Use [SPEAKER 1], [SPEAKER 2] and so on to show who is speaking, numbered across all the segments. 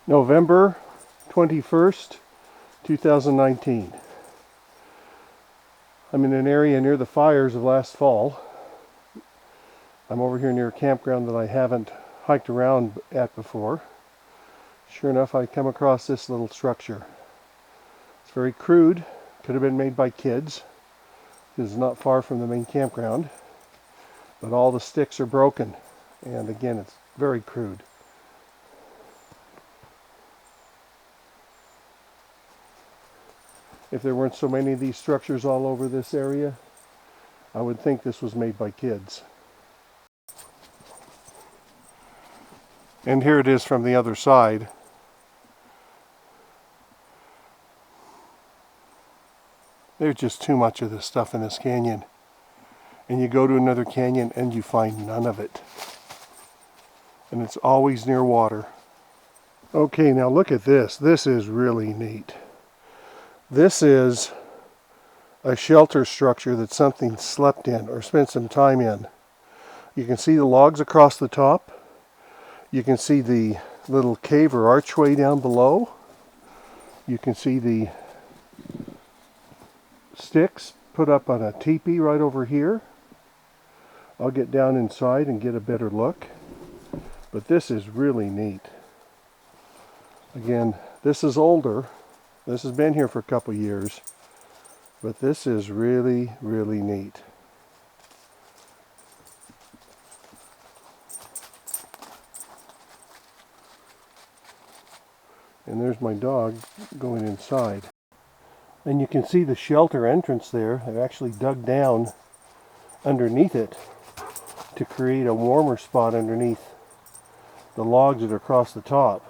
[SPEAKER 1] November 21st, 2019. I'm in an area near the fires of last fall. I'm over here near a campground that I haven't hiked around at before. Sure enough, I come across this little structure. It's very crude, could have been made by kids. It's not far from the main campground, but all the sticks are broken, and again, it's very crude. If there weren't so many of these structures all over this area, I would think this was made by kids. And here it is from the other side. There's just too much of this stuff in this canyon. And you go to another canyon and you find none of it. And it's always near water. Okay, now look at this. This is really neat. This is a shelter structure that something slept in or spent some time in. You can see the logs across the top. You can see the little cave or archway down below. You can see the sticks put up on a teepee right over here. I'll get down inside and get a better look. But this is really neat. Again, this is older. This has been here for a couple years. But this is really, really neat. And there's my dog going inside. And you can see the shelter entrance there. I've actually dug down underneath it to create a warmer spot underneath the logs that are across the top.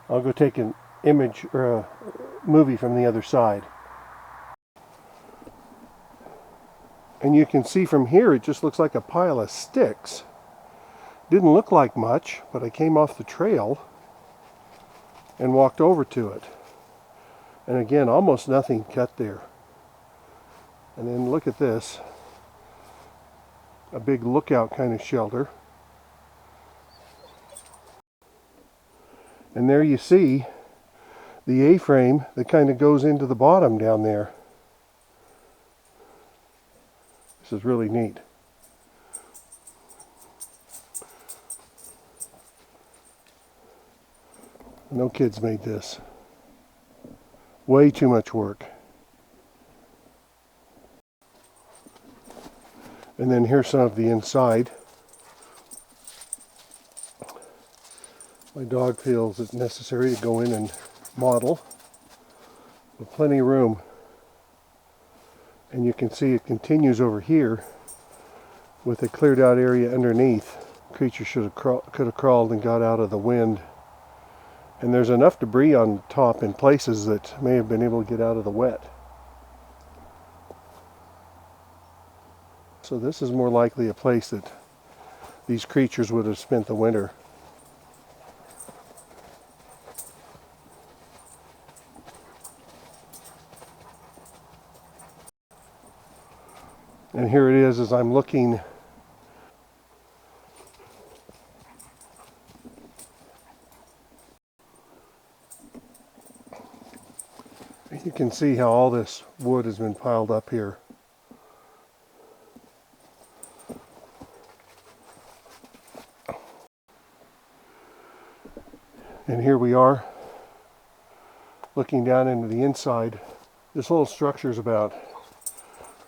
[SPEAKER 1] I'll go take an image or a movie from the other side. And you can see from here it just looks like a pile of sticks. Didn't look like much, but I came off the trail and walked over to it. And again, almost nothing cut there. And then look at this. A big lookout kind of shelter. And there you see the A-frame that kind of goes into the bottom down there. This is really neat. No kids made this. Way too much work. And then here's some of the inside. My dog feels it necessary to go in and model. With plenty of room. And you can see it continues over here with a cleared out area underneath. Creature could have crawled and got out of the wind. And there's enough debris on top in places that may have been able to get out of the wet. So this is more likely a place that these creatures would have spent the winter. And here it is as I'm looking. You can see how all this wood has been piled up here. And here we are, looking down into the inside. This whole structure is about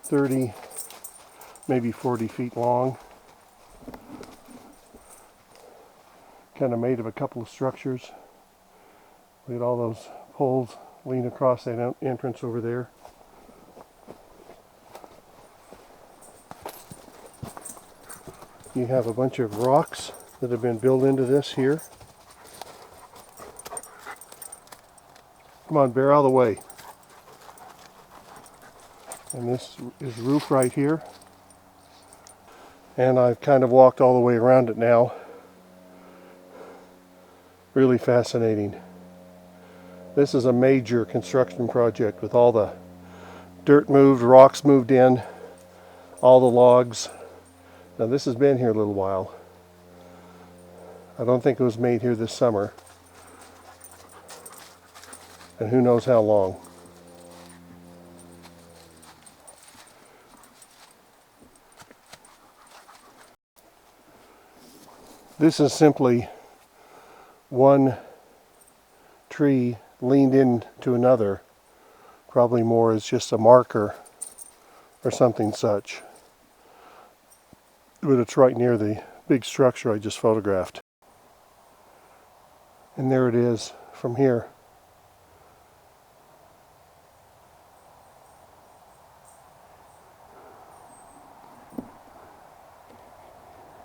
[SPEAKER 1] 30, maybe 40 feet long. Kind of made of a couple of structures. Look at all those poles lean across that entrance over there. You have a bunch of rocks that have been built into this here. Come on, bear out of the way. And this is roof right here. And I've kind of walked all the way around it now. Really fascinating. This is a major construction project with all the dirt moved, rocks moved in, all the logs. Now this has been here a little while. I don't think it was made here this summer. and who knows how long. This is simply one tree leaned into another, probably more as just a marker or something such. But it's right near the big structure I just photographed. And there it is from here.